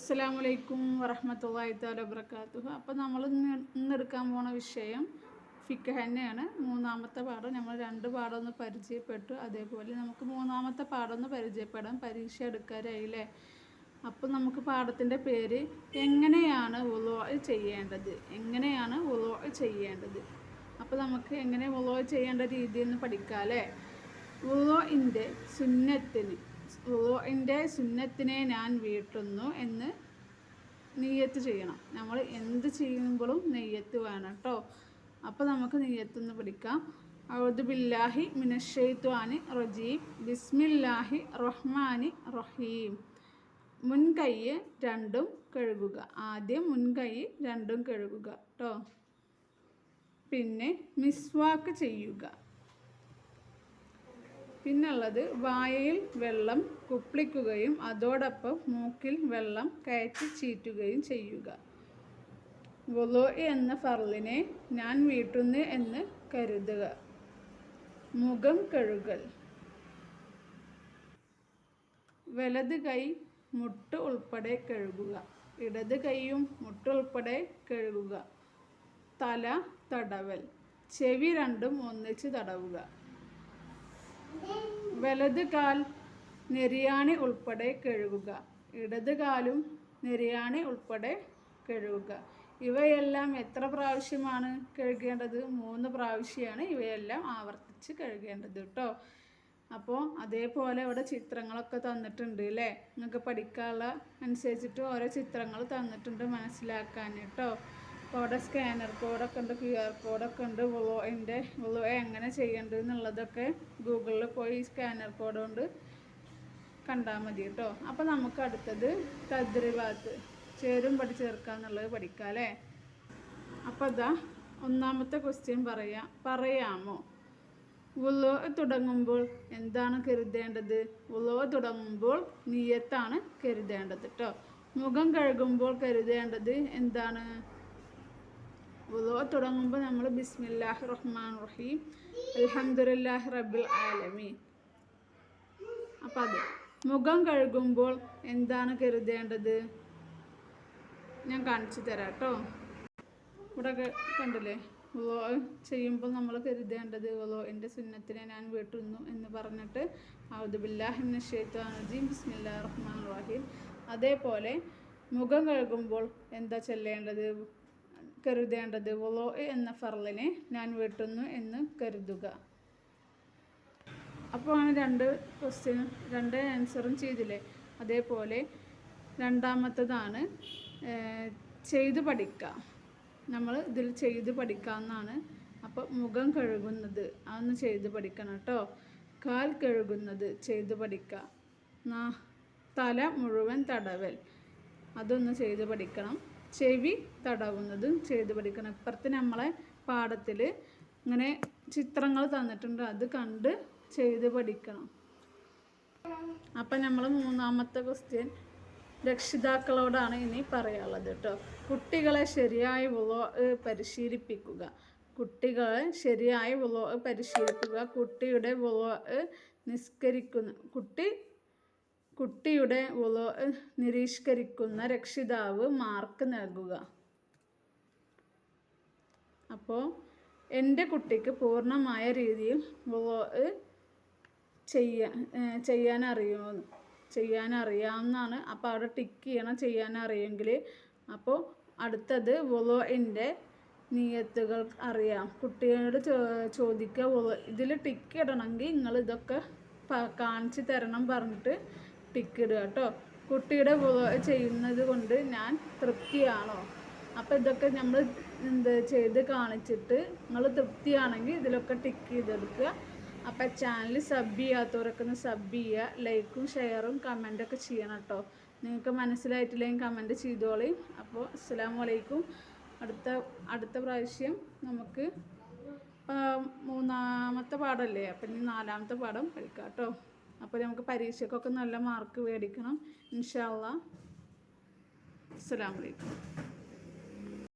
അസ്സലാമു അലൈക്കും വറഹ്മത്തുള്ളാഹി തആല വബറകാതുഹു. അപ്പോൾ നമ്മൾ ഇന്നെടുക്കാൻ പോണ വിഷയം ഫിഖ് തന്നെയാണ്. മൂന്നാമത്തെ പാഠം. നമ്മൾ രണ്ട് പാഠം ഒന്ന് പരിചയപ്പെട്ടു. അതേപോലെ നമുക്ക് മൂന്നാമത്തെ പാഠം ഒന്ന് പരിചയപ്പെടാം. പരീക്ഷ എടുക്കാറായില്ലേ? അപ്പോൾ നമുക്ക് പാഠത്തിൻ്റെ പേര് എങ്ങനെയാണ് വുളൂ ചെയ്യേണ്ടത്. അപ്പോൾ നമുക്ക് എങ്ങനെ വുളൂ ചെയ്യേണ്ട രീതി എന്ന് പഠിക്കാം അല്ലേ? വുളൂഇൻ്റെ സുന്നത്തിനെ ഞാൻ വീട്ടുന്നു എന്ന് നിയ്യത്ത് ചെയ്യണം. നമ്മൾ എന്ത് ചെയ്യുമ്പോഴും നിയ്യത്ത് വേണം കേട്ടോ. അപ്പോൾ നമുക്ക് നിയ്യത്തൊന്ന് പഠിക്കാം. അഊദു ബില്ലാഹി മിനശ്ശൈത്വാനി റജീം ബിസ്മില്ലാഹി റഹ്മാനി റഹീം. മുൻകൈ രണ്ടും കഴുകുക. ആദ്യം മുൻകൈ രണ്ടും കഴുകുക കേട്ടോ. പിന്നെ മിസ്വാക്ക് ചെയ്യുക. പിന്നുള്ളത് വായയിൽ വെള്ളം കുപ്പിളിക്കുകയും അതോടൊപ്പം മൂക്കിൽ വെള്ളം കയറ്റി ചീറ്റുകയും ചെയ്യുക. വുളൂ എന്ന ഫർളിനെ ഞാൻ വീട്ടുന്നു എന്ന് കരുതുക. മുഖം കഴുകൽ. വലത് കൈ മുട്ട് ഉൾപ്പെടെ കഴുകുക. ഇടത് കൈയും മുട്ട് ഉൾപ്പെടെ കഴുകുക. തല തടവൽ. ചെവി രണ്ടും ഒന്നിച്ച് തടവുക. വലത് കാൽ നെരിയാണി ഉൾപ്പെടെ കഴുകുക. ഇടത് കാലും നെരിയാണി ഉൾപ്പെടെ കഴുകുക. ഇവയെല്ലാം എത്ര പ്രാവശ്യമാണ് കഴുകേണ്ടത്? 3 പ്രാവശ്യമാണ് ഇവയെല്ലാം ആവർത്തിച്ച് കഴുകേണ്ടത് കേട്ടോ. അപ്പോൾ അതേപോലെ ഇവിടെ ചിത്രങ്ങളൊക്കെ തന്നിട്ടുണ്ട് അല്ലേ? നിങ്ങൾക്ക് പഠിക്കാനുള്ള അനുസരിച്ചിട്ട് ഓരോ ചിത്രങ്ങൾ തന്നിട്ടുണ്ട് മനസ്സിലാക്കാൻ കേട്ടോ. അപ്പോൾ അവിടെ സ്കാനർ കോഡൊക്കെ ഉണ്ട്, QR കോഡൊക്കെ ഉണ്ട്. വുളൂ എങ്ങനെ ചെയ്യേണ്ടത് എന്നുള്ളതൊക്കെ ഗൂഗിളിൽ പോയി സ്കാനർ കോഡ് കൊണ്ട് കണ്ടാൽ മതി കേട്ടോ. അപ്പോൾ നമുക്ക് അടുത്തത് തദ്രിബാത്ത്, ചേരും പടി ചേർക്കുക എന്നുള്ളത് പഠിക്കാം അല്ലേ? അപ്പോൾ അതാ ഒന്നാമത്തെ ക്വസ്റ്റ്യൻ പറയാമോ? വുളൂ തുടങ്ങുമ്പോൾ എന്താണ് കരുതേണ്ടത്? വുളൂ തുടങ്ങുമ്പോൾ നിയ്യത്താണ് കരുതേണ്ടത് കേട്ടോ. മുഖം കഴുകുമ്പോൾ കരുതേണ്ടത് എന്താണ്? വുളൂ തുടങ്ങുമ്പോൾ നമ്മൾ ബിസ്മില്ലാഹിർ റഹ്മാനിർ റഹീം അൽഹംദുലില്ലാഹി റബ്ബിൽ ആലമീൻ. അപ്പം അത് മുഖം കഴുകുമ്പോൾ എന്താണ് കരുതേണ്ടത്? ഞാൻ കാണിച്ചു തരാം കേട്ടോ. ഇവിടെ കണ്ടില്ലേ? വുളൂ ചെയ്യുമ്പോൾ നമ്മൾ കരുതേണ്ടത് വുളൂഇൻ്റെ സുന്നത്തിനെ ഞാൻ വീട്ടുന്നു എന്ന് പറഞ്ഞിട്ട് അഊദു ബില്ലാഹി മിനശ്ശൈത്വാനിർ റജീം ബിസ്മില്ലാഹിർ റഹ്മാനിർ റഹീം. അതേപോലെ മുഖം കഴുകുമ്പോൾ എന്താ ചൊല്ലേണ്ടത്? കരുതേണ്ടത് വുളൂ എന്ന ഫർളിനെ ഞാൻ വീട്ടുന്നു എന്ന് കരുതുക. അപ്പോൾ അങ്ങനെ 2 ആൻസറും ചെയ്തില്ലേ? അതേപോലെ രണ്ടാമത്തതാണ് ചെയ്ത് പഠിക്കുക. നമ്മൾ ഇതിൽ ചെയ്ത് പഠിക്കാമെന്നാണ്. അപ്പോൾ മുഖം കഴുകുന്നത് അതൊന്ന് ചെയ്ത് പഠിക്കണം കേട്ടോ. കാൽ കഴുകുന്നത് ചെയ്ത് പഠിക്കുക. തല മുഴുവൻ തടവൽ അതൊന്ന് ചെയ്ത് പഠിക്കണം. ചെവി തടവുന്നത് ചെയ്ത് പഠിക്കണം. ഇപ്പുറത്ത് നമ്മളെ പാഠത്തിൽ ഇങ്ങനെ ചിത്രങ്ങൾ തന്നിട്ടുണ്ട്, അത് കണ്ട് ചെയ്ത് പഠിക്കണം. അപ്പം നമ്മൾ മൂന്നാമത്തെ ക്വസ്റ്റ്യൻ രക്ഷിതാക്കളോടാണ് ഇനി പറയാനുള്ളത് കേട്ടോ. കുട്ടികളെ ശരിയായ വുളൂ പരിശീലിപ്പിക്കുക. കുട്ടിയുടെ വുളൂ കുട്ടിയുടെ വുളൂ നിരീക്ഷിക്കുന്ന രക്ഷിതാവ് മാർക്ക് നൽകുക. അപ്പോൾ എൻ്റെ കുട്ടിക്ക് പൂർണ്ണമായ രീതിയിൽ വുളൂ ചെയ്യാനറിയാമെന്നാണ്. അപ്പോൾ അവിടെ ടിക്ക് ചെയ്യണം ചെയ്യാനറിയെങ്കിൽ. അപ്പോൾ അടുത്തത് വുളൂഇൻ്റെ നിയ്യത്തുകൾ അറിയാം. കുട്ടിയോട് ചോദിക്കുക. ഇതിൽ ടിക്ക് ഇടണമെങ്കിൽ നിങ്ങൾ ഇതൊക്കെ കാണിച്ച് തരണം പറഞ്ഞിട്ട് ടിക്ക് ഇടുക കേട്ടോ. കുട്ടിയുടെ വുളൂ ചെയ്യുന്നത് കൊണ്ട് ഞാൻ തൃപ്തിയാണോ? അപ്പോൾ ഇതൊക്കെ നമ്മൾ ചെയ്ത് കാണിച്ചിട്ട് നിങ്ങൾ തൃപ്തിയാണെങ്കിൽ ഇതിലൊക്കെ ടിക്ക് ചെയ്തെടുക്കുക. അപ്പോൾ ചാനൽ സബ് ചെയ്യാത്തവരൊക്കെ ഒന്ന് സബ് ചെയ്യുക. ലൈക്കും ഷെയറും കമൻറ്റൊക്കെ ചെയ്യണം കേട്ടോ. നിങ്ങൾക്ക് മനസ്സിലായിട്ടില്ലെങ്കിൽ കമൻറ്റ് ചെയ്തോളി. അപ്പോൾ അസ്സലാമു അലൈക്കും. അടുത്ത പ്രാവശ്യം നമുക്ക് മൂന്നാമത്തെ പാഠമല്ലേ? അപ്പം ഇനി 4ാമത്തെ പാഠം പഠിക്കാം കേട്ടോ. അപ്പോൾ നമുക്ക് പരീക്ഷയ്ക്കൊക്കെ നല്ല മാർക്ക് മേടിക്കണം ഇൻഷാ അല്ലാഹ്. അസ്സലാമു അലൈക്കും.